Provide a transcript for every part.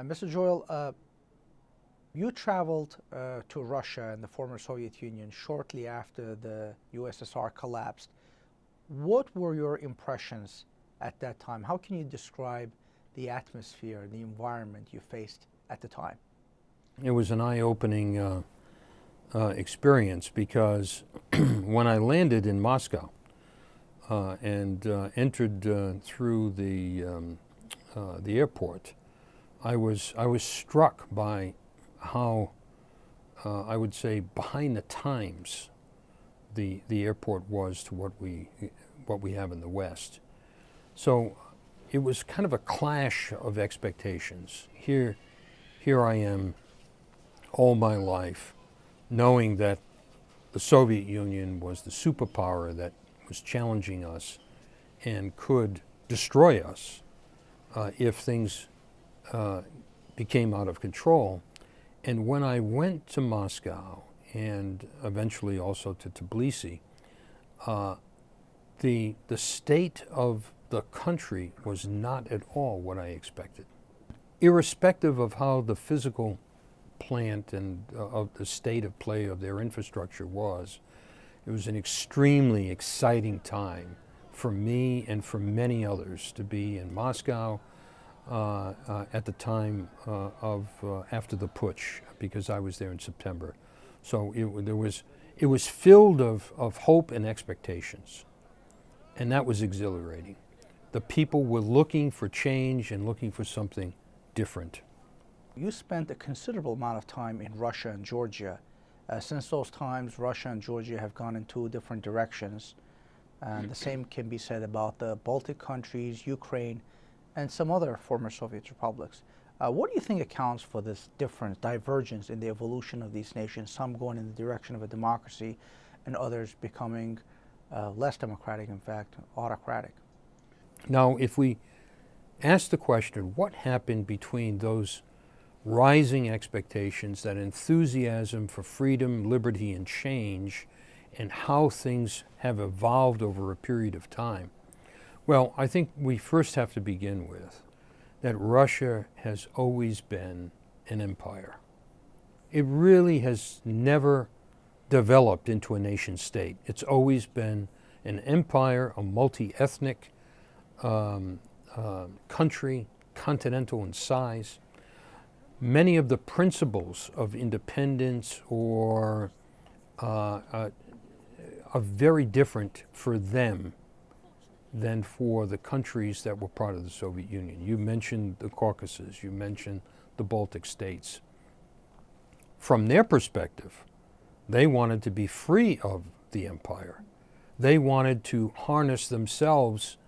Mr. Joyal, you traveled to Russia and the former Soviet Union shortly after the USSR collapsed. What were your impressions at that time? How can you describe the atmosphere, the environment you faced at the time? It was an eye-opening experience because when I landed in Moscow and entered through the airport, I was struck by how I would say behind the times the airport was to what we have in the West. So it was kind of a clash of expectations. Here I am all my life knowing that the Soviet Union was the superpower that was challenging us and could destroy us if things became out of control. And when I went to Moscow and eventually also to Tbilisi, the state of the country was not at all what I expected. Irrespective of how the physical plant and of the state of play of their infrastructure was, it was an extremely exciting time for me and for many others to be in Moscow at the time after the putsch, because I was there in September. So it was filled of hope and expectations, and that was exhilarating. The people were looking for change and looking for something different. You spent a considerable amount of time in Russia and Georgia. Since those times, Russia and Georgia have gone in two different directions. And the same can be said about the Baltic countries, Ukraine, and some other former Soviet republics. What do you think accounts for this difference, divergence in the evolution of these nations, some going in the direction of a democracy and others becoming less democratic, in fact, autocratic? Now, if we ask the question, what happened between those rising expectations, that enthusiasm for freedom, liberty, and change, and how things have evolved over a period of time? Well, I think we first have to begin with that Russia has always been an empire. It really has never developed into a nation state. It's always been an empire, a multi-ethnic country, continental in size. Many of the principles of independence are very different for them than for the countries that were part of the Soviet Union. You mentioned the Caucasus, you mentioned the Baltic states. From their perspective, they wanted to be free of the empire. They wanted to harness themselves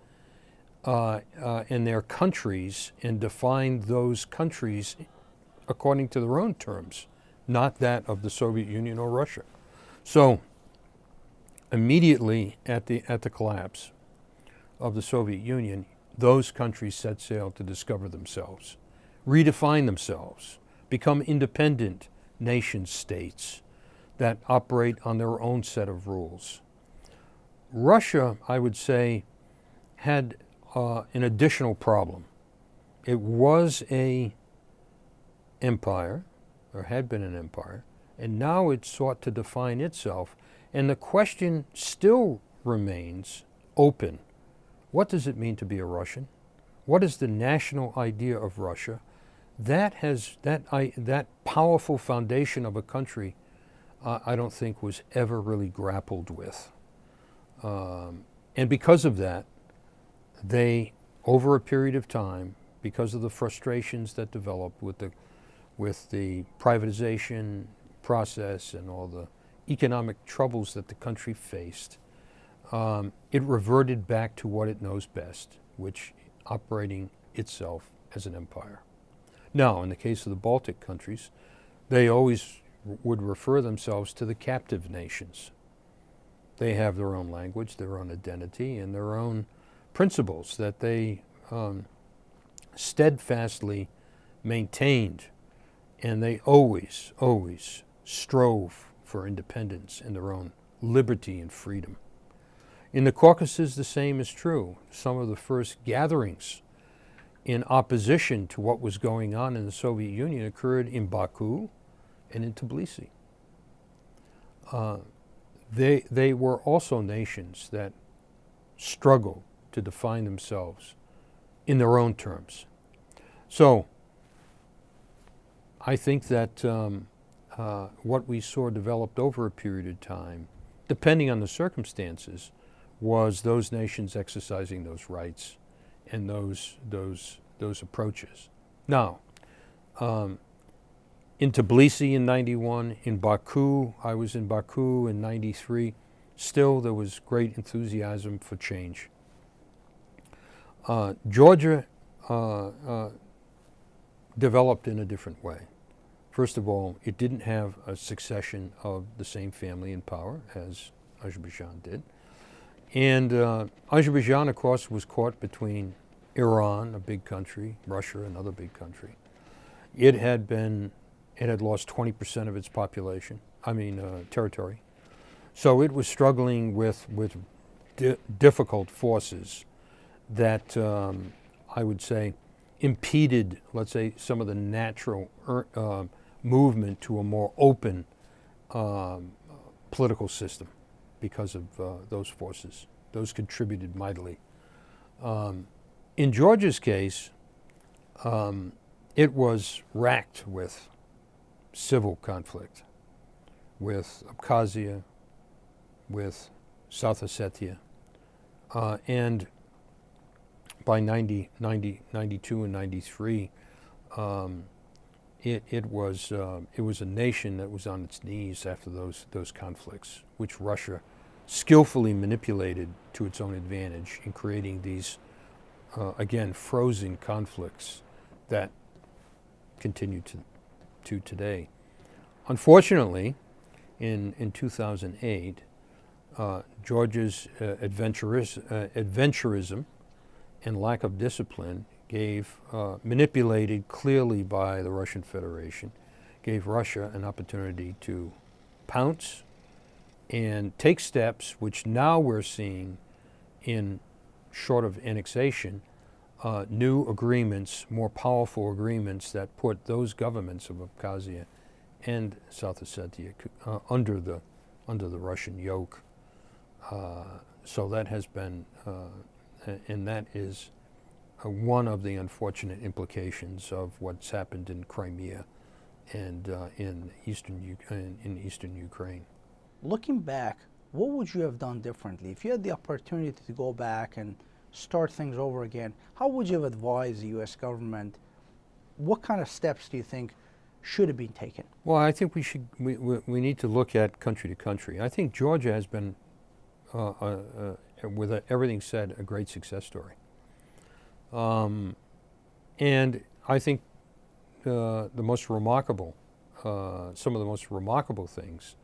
in their countries and define those countries according to their own terms, not that of the Soviet Union or Russia. So immediately at the collapse of the Soviet Union, those countries set sail to discover themselves, redefine themselves, become independent nation states that operate on their own set of rules. Russia, I would say, had an additional problem. It was an empire, or had been an empire, and now it sought to define itself, and the question still remains open. What does it mean to be a Russian? What is the national idea of Russia? That powerful foundation of a country, I don't think was ever really grappled with. And because of that, they, over a period of time, because of the frustrations that developed with the privatization process and all the economic troubles that the country faced, it reverted back to what it knows best, which operating itself as an empire. Now, in the case of the Baltic countries, they always would refer themselves to the captive nations. They have their own language, their own identity, and their own principles that they steadfastly maintained, and they always strove for independence and their own liberty and freedom. In the Caucasus, the same is true. Some of the first gatherings in opposition to what was going on in the Soviet Union occurred in Baku and in Tbilisi. They were also nations that struggled to define themselves in their own terms. So I think that what we saw developed over a period of time, depending on the circumstances, was those nations exercising those rights and those approaches. Now, in Tbilisi in 91, in Baku, I was in Baku in 93, still there was great enthusiasm for change. Georgia developed in a different way. First of all, it didn't have a succession of the same family in power as Azerbaijan did. And Azerbaijan, of course, was caught between Iran, a big country, Russia, another big country. It had lost 20% of its population, territory. So it was struggling with difficult forces that I would say impeded, let's say, some of the natural movement to a more open political system because of those forces. Those contributed mightily. In Georgia's case, it was racked with civil conflict, with Abkhazia, with South Ossetia, and by 92 and 93, it was a nation that was on its knees after those conflicts, which Russia skillfully manipulated to its own advantage in creating these, again, frozen conflicts that continue to today. Unfortunately, in 2008, Georgia's adventurism and lack of discipline manipulated clearly by the Russian Federation, gave Russia an opportunity to pounce and take steps which now we're seeing in, short of annexation, new agreements, more powerful agreements that put those governments of Abkhazia and South Ossetia under the Russian yoke. So that has been, and that is one of the unfortunate implications of what's happened in Crimea and in eastern Ukraine. Looking back, what would you have done differently? If you had the opportunity to go back and start things over again, how would you have advised the U.S. government? What kind of steps do you think should have been taken? Well, I think we need to look at country to country. I think Georgia has been, with everything said, a great success story. And I think some of the most remarkable things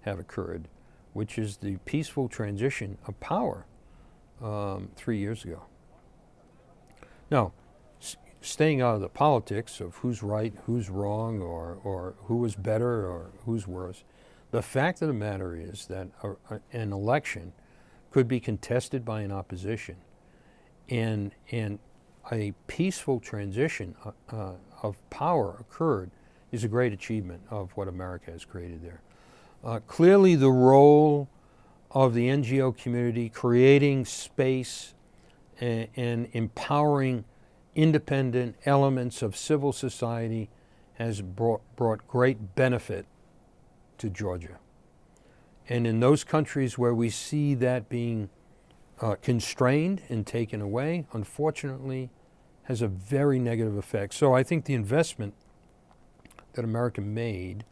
have occurred, which is the peaceful transition of power 3 years ago. Now, staying out of the politics of who's right, who's wrong, or who is better or who's worse, the fact of the matter is that an election could be contested by an opposition, and a peaceful transition of power occurred is a great achievement of what America has created there. Clearly the role of the NGO community creating space and empowering independent elements of civil society has brought great benefit to Georgia. And in those countries where we see that being constrained and taken away, unfortunately, has a very negative effect. So I think the investment that America made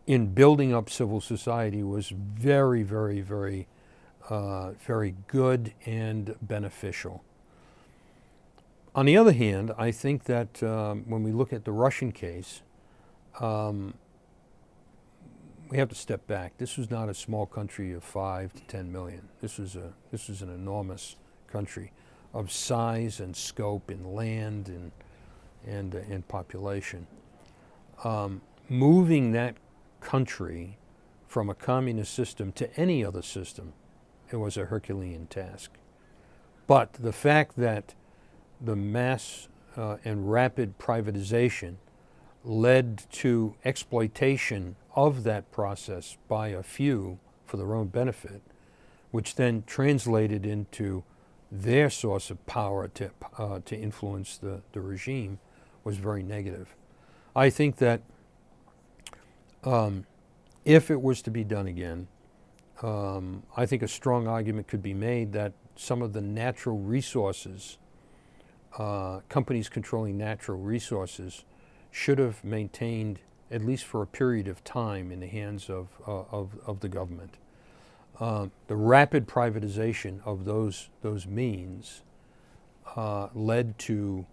in building up civil society was very, very, very, very good and beneficial. On the other hand, I think that when we look at the Russian case, we have to step back. This was not a small country of 5 to 10 million. This was an enormous country of size and scope in land and population. Moving that country from a communist system to any other system, it was a Herculean task. But the fact that the mass and rapid privatization led to exploitation of that process by a few for their own benefit, which then translated into their source of power to influence the regime, was very negative. I think that if it was to be done again, I think a strong argument could be made that some of the natural resources, companies controlling natural resources, should have maintained, at least for a period of time, in the hands of the government. The rapid privatization of those means led to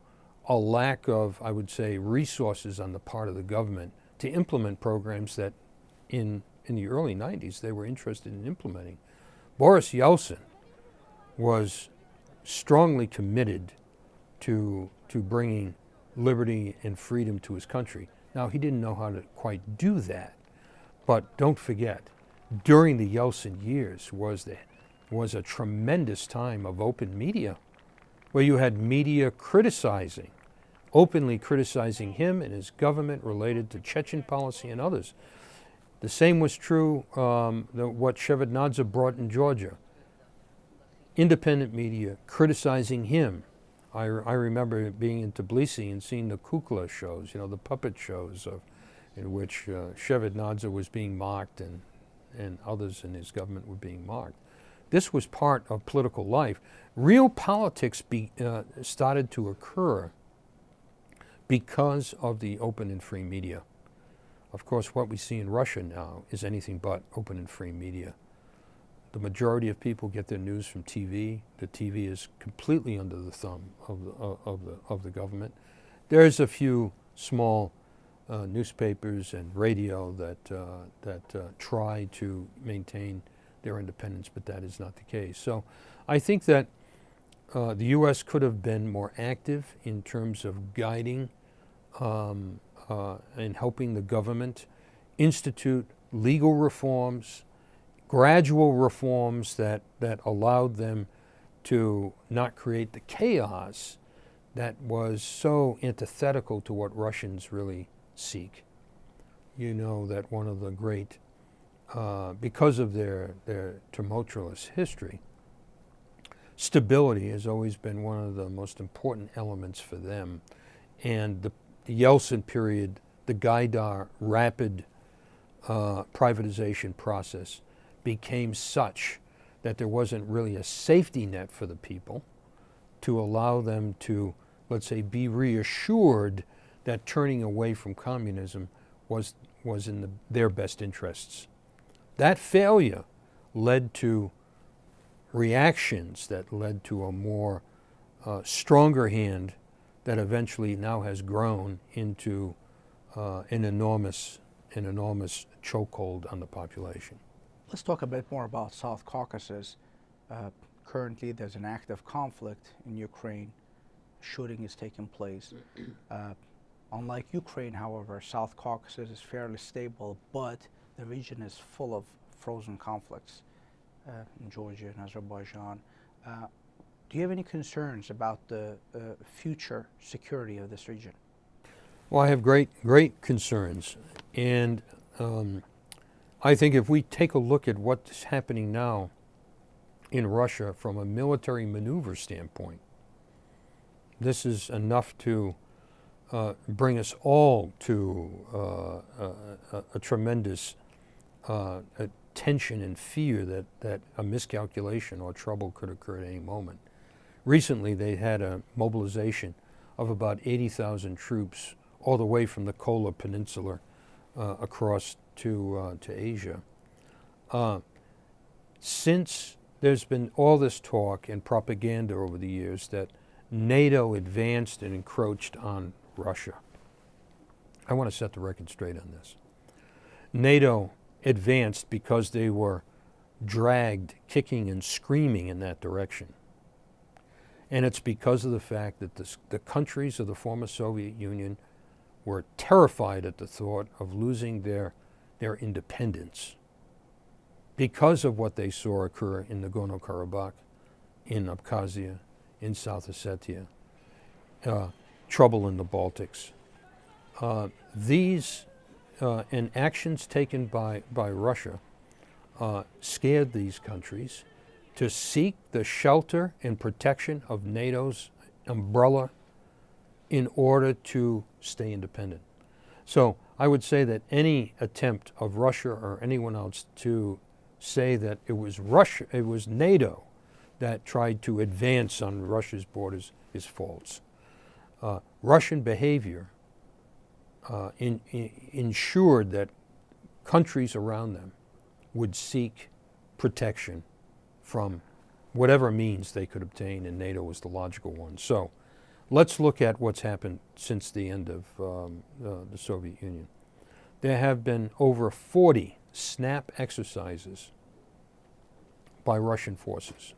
a lack of, I would say, resources on the part of the government to implement programs that in the early 90s they were interested in implementing. Boris Yeltsin was strongly committed to bringing liberty and freedom to his country. Now, he didn't know how to quite do that, but don't forget, during the Yeltsin years was a tremendous time of open media, where you had media openly criticizing him and his government related to Chechen policy and others. The same was true what Shevardnadze brought in Georgia. Independent media criticizing him. I remember being in Tbilisi and seeing the kukla shows, the puppet shows in which Shevardnadze was being mocked and others in his government were being mocked. This was part of political life. Real politics started to occur because of the open and free media. Of course, what we see in Russia now is anything but open and free media. The majority of people get their news from TV. The TV is completely under the thumb of the government. There's a few small newspapers and radio that try to maintain their independence, but that is not the case. So I think that the U.S. could have been more active in terms of guiding and helping the government institute legal reforms, gradual reforms that allowed them to not create the chaos that was so antithetical to what Russians really seek. You know that one of the great, because of their tumultuous history, stability has always been one of the most important elements for them. And the Yeltsin period, the Gaidar rapid privatization process became such that there wasn't really a safety net for the people to allow them to, let's say, be reassured that turning away from communism was in their best interests. That failure led to reactions that led to a more stronger hand that eventually now has grown into an enormous chokehold on the population. Let's talk a bit more about South Caucasus. Currently, there's an active conflict in Ukraine. Shooting is taking place. Unlike Ukraine, however, South Caucasus is fairly stable, but the region is full of frozen conflicts in Georgia and Azerbaijan. Do you have any concerns about the future security of this region? Well, I have great concerns. And I think if we take a look at what's happening now in Russia from a military maneuver standpoint, this is enough to bring us all to a tremendous tension and fear that a miscalculation or trouble could occur at any moment. Recently, they had a mobilization of about 80,000 troops all the way from the Kola Peninsula across to Asia. Since there's been all this talk and propaganda over the years that NATO advanced and encroached on Russia, I want to set the record straight on this. NATO advanced because they were dragged kicking and screaming in that direction. And it's because of the fact that the countries of the former Soviet Union were terrified at the thought of losing their independence because of what they saw occur in Nagorno-Karabakh, in Abkhazia, in South Ossetia. trouble in the Baltics. These and actions taken by Russia scared these countries to seek the shelter and protection of NATO's umbrella in order to stay independent. So I would say that any attempt of Russia or anyone else to say that it was Russia, it was NATO that tried to advance on Russia's borders is false. Russian behavior ensured that countries around them would seek protection from whatever means they could obtain, and NATO was the logical one. So let's look at what's happened since the end of the Soviet Union. There have been over 40 snap exercises by Russian forces.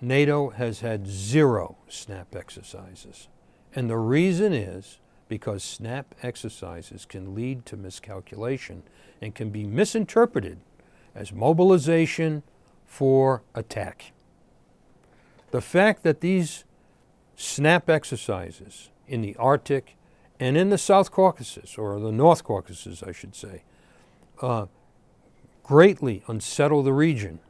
NATO has had 0 snap exercises. And the reason is because snap exercises can lead to miscalculation and can be misinterpreted as mobilization for attack. The fact that these snap exercises in the Arctic and in the South Caucasus, or the North Caucasus, I should say, greatly unsettle the region.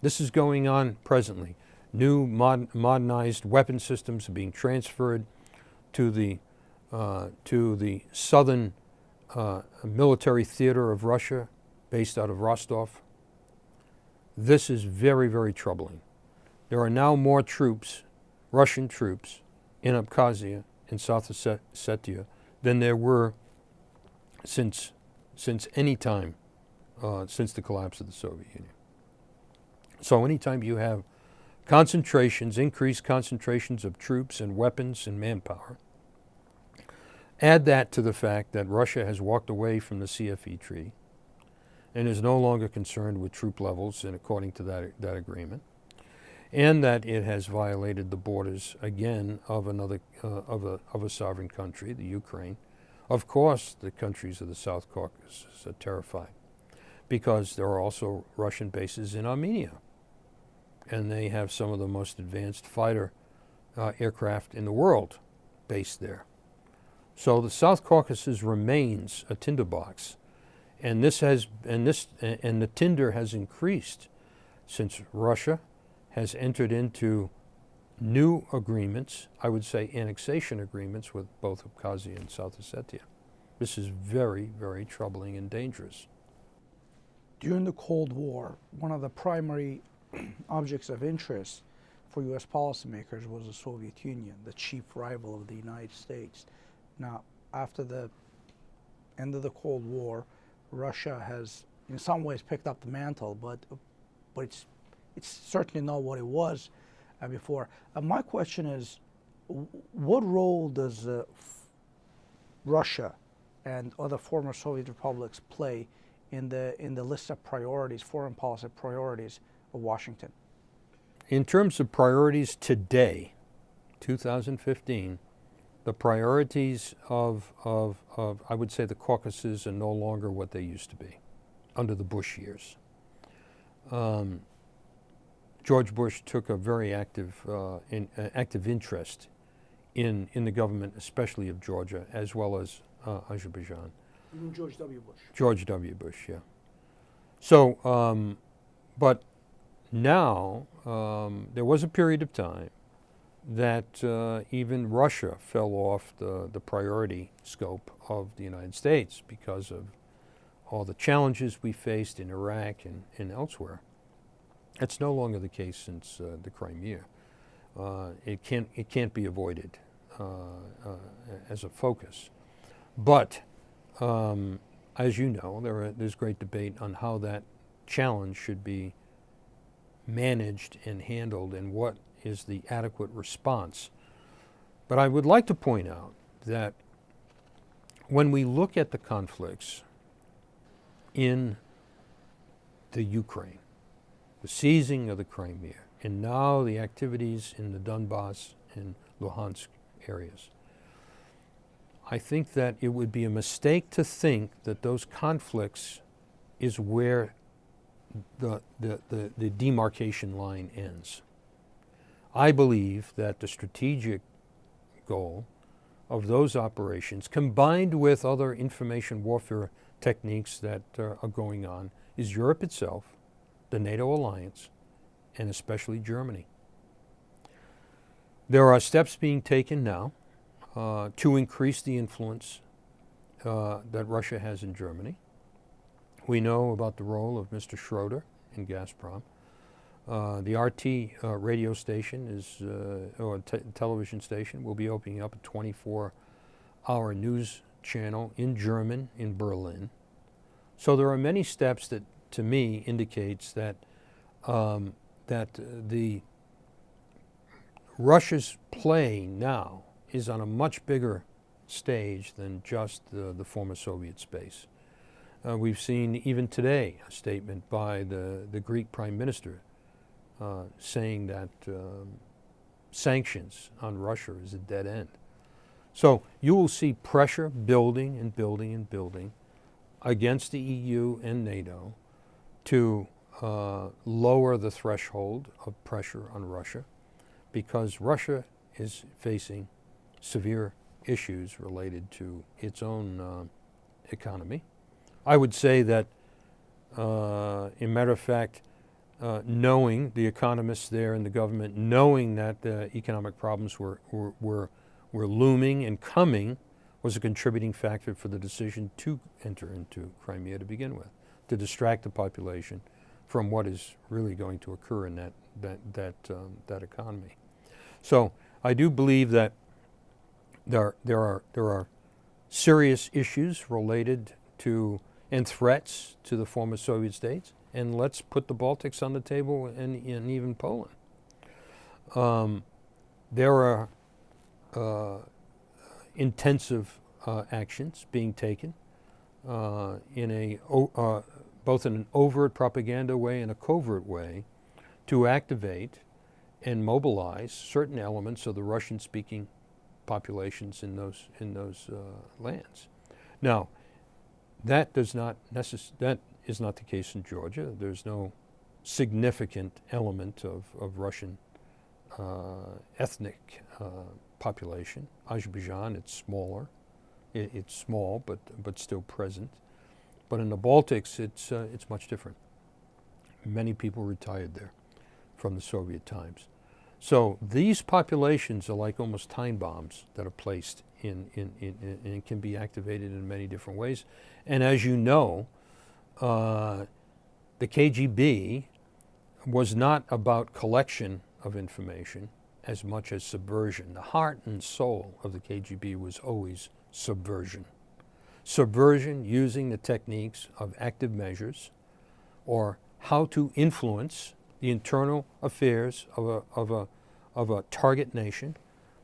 This is going on presently. New modernized weapon systems are being transferred to the southern military theater of Russia, based out of Rostov. This is very, very troubling. There are now more troops, Russian troops, in Abkhazia, in South Ossetia, than there were since any time since the collapse of the Soviet Union. So anytime you have increased concentrations of troops and weapons and manpower, add that to the fact that Russia has walked away from the CFE treaty and is no longer concerned with troop levels and according to that agreement, and that it has violated the borders again of another of a sovereign country, the Ukraine. Of course, the countries of the South Caucasus are terrified because there are also Russian bases in Armenia, and they have some of the most advanced fighter aircraft in the world based there. So the South Caucasus remains a tinderbox, and the tinder has increased since Russia has entered into new agreements, I would say annexation agreements, with both Abkhazia and South Ossetia. This is very, very troubling and dangerous. During the Cold War, one of the primary objects of interest for U.S. policymakers was the Soviet Union, the chief rival of the United States. Now, after the end of the Cold War, Russia has, in some ways, picked up the mantle, but it's certainly not what it was before. My question is, what role does Russia and other former Soviet republics play in the list of priorities, foreign policy priorities of Washington? In terms of priorities today, 2015, the priorities of I would say the Caucasus are no longer what they used to be under the Bush years. George Bush took a very active interest in the government, especially of Georgia, as well as Azerbaijan. You mean George W. Bush? George W. Bush, yeah. So, but now there was a period of time that even Russia fell off the priority scope of the United States because of all the challenges we faced in Iraq and elsewhere. That's no longer the case since the Crimea. It can't be avoided as a focus. But as you know, there's great debate on how that challenge should be managed and handled and what is the adequate response. But I would like to point out that when we look at the conflicts in the Ukraine, the seizing of the Crimea, and now the activities in the Donbass and Luhansk areas, I think that it would be a mistake to think that those conflicts is where the demarcation line ends. I believe that the strategic goal of those operations, combined with other information warfare techniques that are going on, is Europe itself, the NATO alliance, and especially Germany. There are steps being taken now to increase the influence that Russia has in Germany. We know about the role of Mr. Schroeder in Gazprom. The RT radio station is, or television station, will be opening up a 24-hour news channel in German in Berlin. So there are many steps that, to me, indicates that the Russia's play now is on a much bigger stage than just the former Soviet space. We've seen even today a statement by the Greek Prime Minister saying that sanctions on Russia is a dead end. So you will see pressure building and building and building against the EU and NATO to lower the threshold of pressure on Russia, because Russia is facing severe issues related to its own economy. I would say that, in matter of fact, knowing the economists there in the government, knowing that the economic problems were looming and coming, was a contributing factor for the decision to enter into Crimea to begin with, to distract the population from what is really going to occur in that economy. So I do believe that there are serious issues related to and threats to the former Soviet states, and let's put the Baltics on the table and even Poland. There are intensive actions being taken in both in an overt propaganda way and a covert way to activate and mobilize certain elements of the Russian-speaking populations in those lands. Now, that is not the case in Georgia. There's no significant element of Russian ethnic population. Azerbaijan, it's smaller. It's small, but still present. But in the Baltics, it's much different. Many people retired there from the Soviet times. So these populations are like almost time bombs that are placed in and can be activated in many different ways. And as you know, the KGB was not about collection of information as much as subversion. The heart and soul of the KGB was always subversion. Subversion using the techniques of active measures, or how to influence the internal affairs of a target nation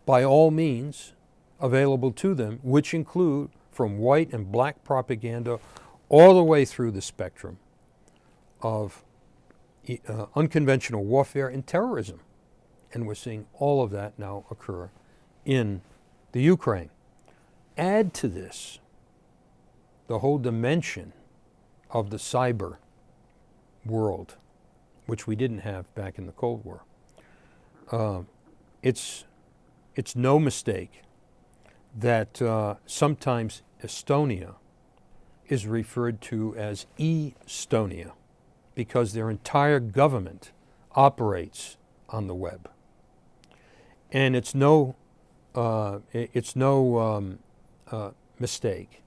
by all means available to them, which include from white and black propaganda all the way through the spectrum of unconventional warfare and terrorism. And we're seeing all of that now occur in the Ukraine. Add to this the whole dimension of the cyber world, which we didn't have back in the Cold War. It's no mistake that sometimes Estonia is referred to as Estonia, because their entire government operates on the web. And it's no mistake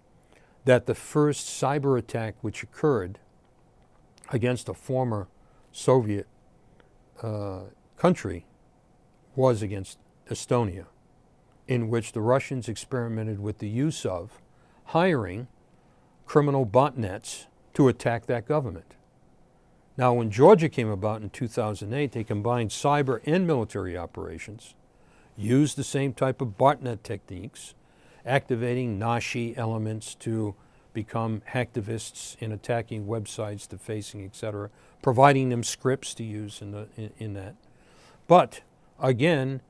that the first cyber attack which occurred against a former Soviet country was against Estonia, in which the Russians experimented with the use of hiring criminal botnets to attack that government. Now, when Georgia came about in 2008, they combined cyber and military operations, used the same type of botnet techniques, activating Nazi elements to become hacktivists in attacking websites, defacing, etc., providing them scripts to use in that. But again,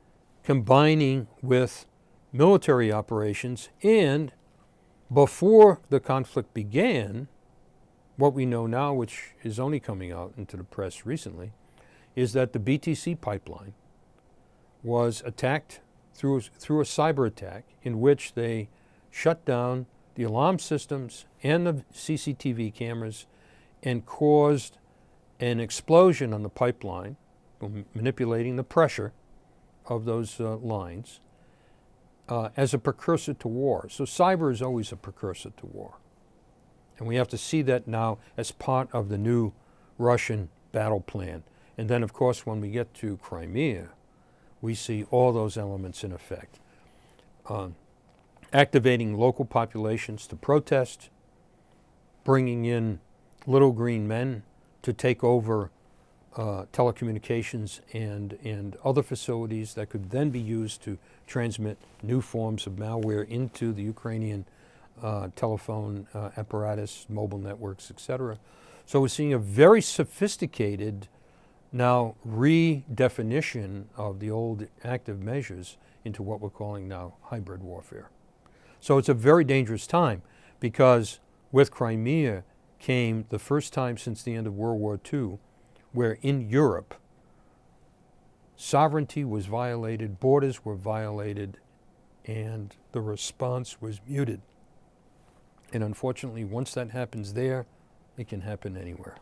combining with military operations, and before the conflict began, what we know now, which is only coming out into the press recently, is that the BTC pipeline was attacked through a cyber attack in which they shut down the alarm systems and the CCTV cameras and caused an explosion on the pipeline, manipulating the pressure of those lines as a precursor to war. So cyber is always a precursor to war. And we have to see that now as part of the new Russian battle plan. And then, of course, when we get to Crimea, we see all those elements in effect. Activating local populations to protest, bringing in little green men to take over telecommunications and other facilities that could then be used to transmit new forms of malware into the Ukrainian telephone apparatus, mobile networks, etc. So we're seeing a very sophisticated now redefinition of the old active measures into what we're calling now hybrid warfare. So it's a very dangerous time because with Crimea came the first time since the end of World War II where in Europe sovereignty was violated, borders were violated, and the response was muted. And unfortunately, once that happens there, it can happen anywhere.